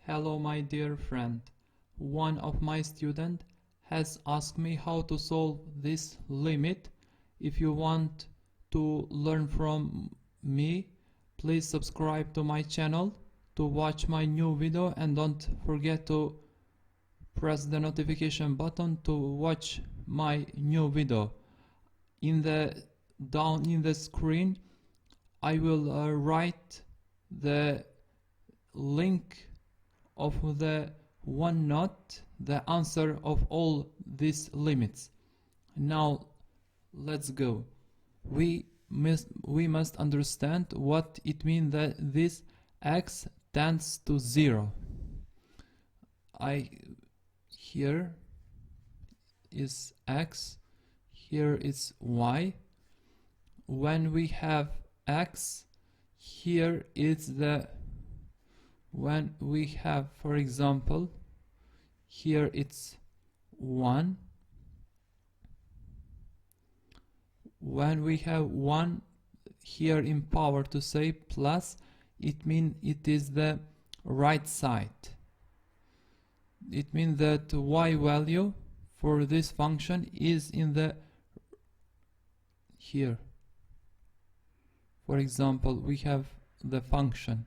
Hello my dear friend. One of my students has asked me how to solve this limit. If you want to learn from me, please subscribe to my channel to watch my new video and don't forget to press the notification button to watch my new video. Down in the screen I will write the link of the OneNote, the answer of all these limits. Now let's go. We must understand what it means that this x tends to 0. Here is x, here is y. When we have x, here is when we have, for example, here it's 1. When we have 1 here in power to say plus, it means it is the right side. It means that y value for this function is in the here. For example, we have the function.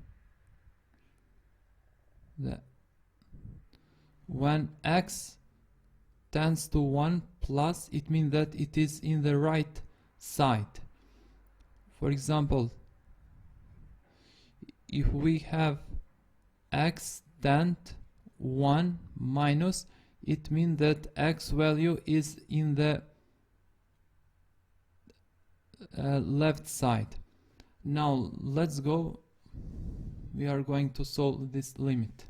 When x tends to 1 plus, it means that it is in the right side. For example, if we have x tend 1 minus, it means that x value is in the left side. Now let's go. We are going to solve this limit.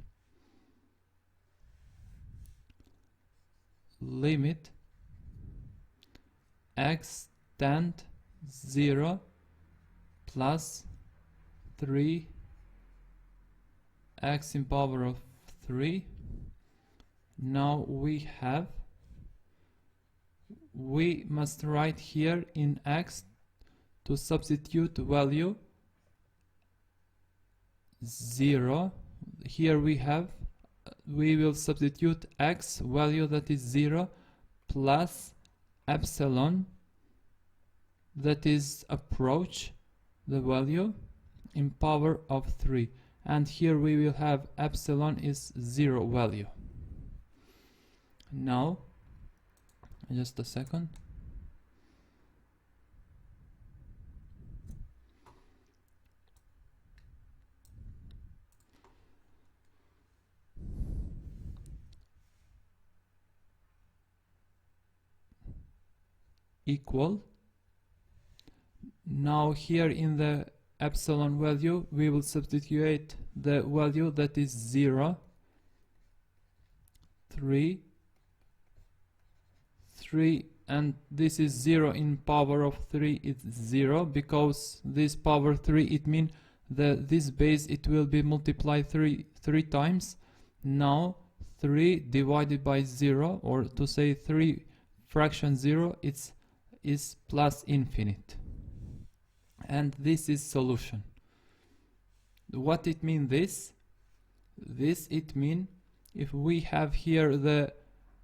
Limit x tend 0 plus 3 x in power of 3. Now we must write here in x to substitute value 0. Here we will substitute x value that is 0 plus epsilon that is approach the value in power of 3, and here we will have epsilon is 0 value. Now just a second. Equal. Now here in the epsilon value we will substitute the value that is 0, 3, and this is 0 in power of 3 is 0, because this power 3 it means that this base it will be multiplied three times. Now 3 divided by 0, or to say 3 fraction 0, is plus infinite, and this is solution. What it means this it means if we have here the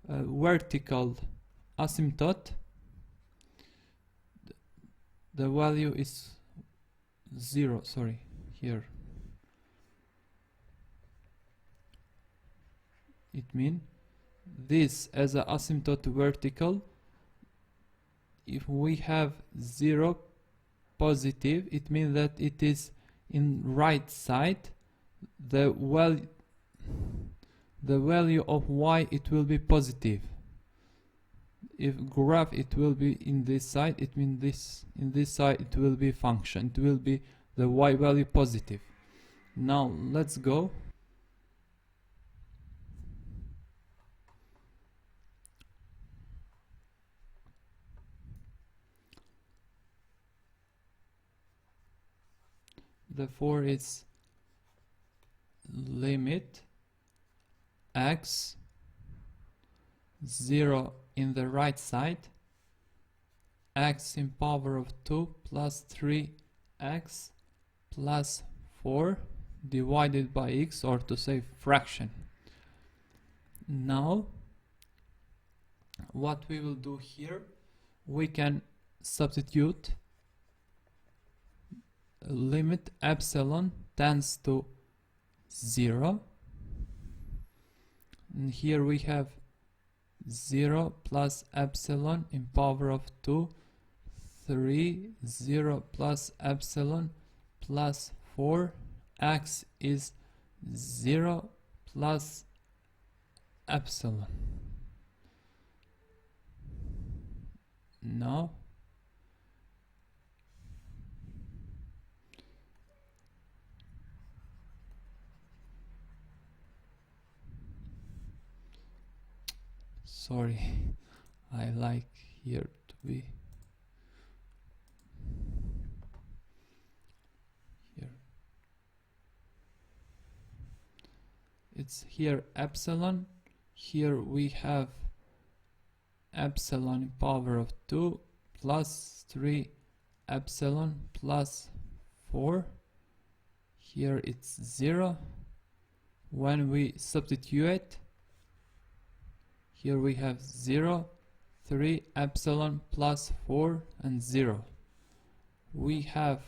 vertical asymptote, the value is 0, sorry, here it means this as a asymptote vertical. If we have 0 positive, it means that it is in right side. The value of y it will be positive. If graph it will be in this side, it means this in this side it will be function, it will be the y value positive. Now let's go. Therefore it's limit x 0 in the right side, x in power of 2 plus 3x plus 4 divided by x, or to say fraction. Now what we will do here, we can substitute limit epsilon tends to 0, and here we have 0 plus epsilon in power of 2, 3, 0 plus epsilon plus 4, x is 0 plus epsilon. Now sorry, I like here to be here. It's here epsilon. Here we have epsilon in power of 2 plus 3 epsilon plus 4. Here it's 0. When we substitute, here we have 0, 3 epsilon plus 4 and 0. We have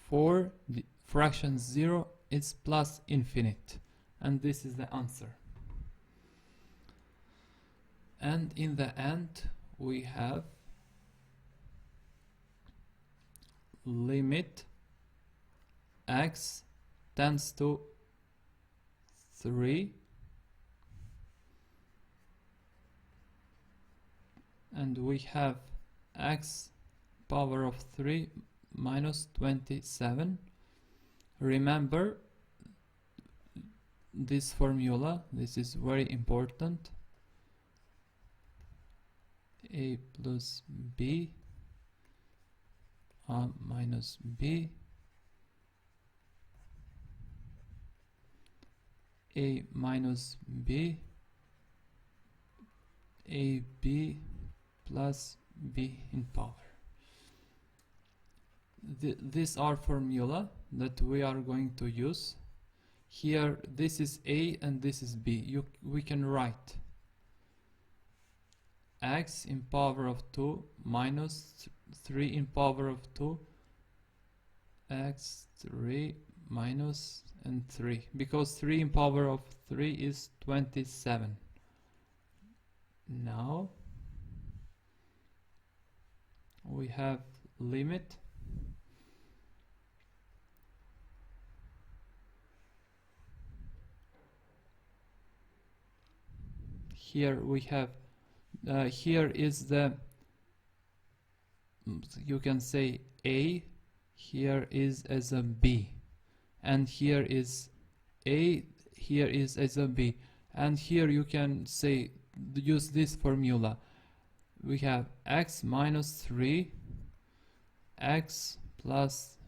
4, the fraction 0 is plus infinite, and this is the answer. And in the end we have limit x tends to 3, and we have x power of 3 minus 27. Remember this formula, this is very important. A plus b minus b, a minus b, a b plus b in power. These are formula that we are going to use. Here this is a and this is b. We can write x in power of 2 minus 3 in power of 2, x 3 minus and 3, because 3 in power of 3 is 27. Now we have limit here we have here is the, you can say a, here is as a b, and here is a, here is as a b, and here you can say use this formula. We have x minus 3, x plus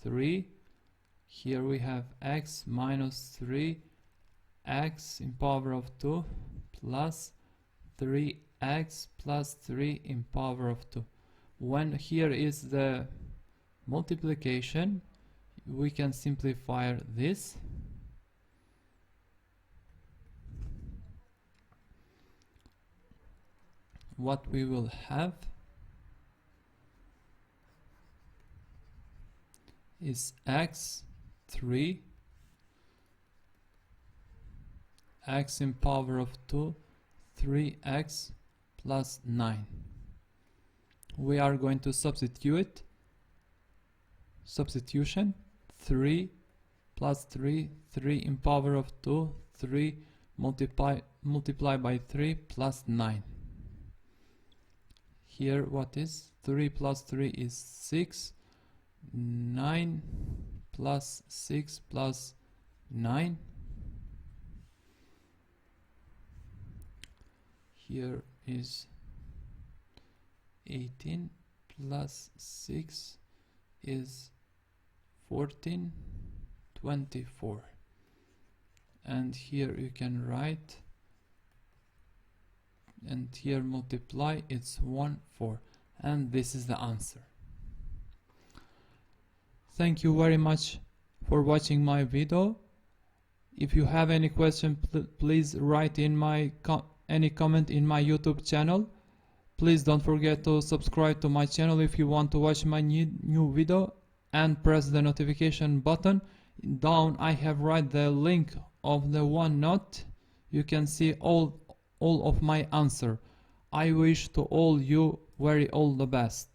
3, here we have x minus 3, x in power of 2 plus 3x plus 3 in power of 2. When here is the multiplication, we can simplify this. What we will have is x 3, x in power of 2, 3x plus 9. We are going to substitute. Substitution 3 plus 3, 3 in power of 2, 3 multiply by 3 plus 9. Here what is 3 plus 3 is 6, 9 plus 6 plus 9. Here is 18 plus 6 is 14, 24. And here you can write, and here multiply, it's 1, 4. And this is the answer. Thank you very much for watching my video. If you have any question, please write in my any comment in my YouTube channel. Please don't forget to subscribe to my channel if you want to watch my new video, and press the notification button. Down I have write the link of the OneNote. You can see all of my answer. I wish to all you all the best.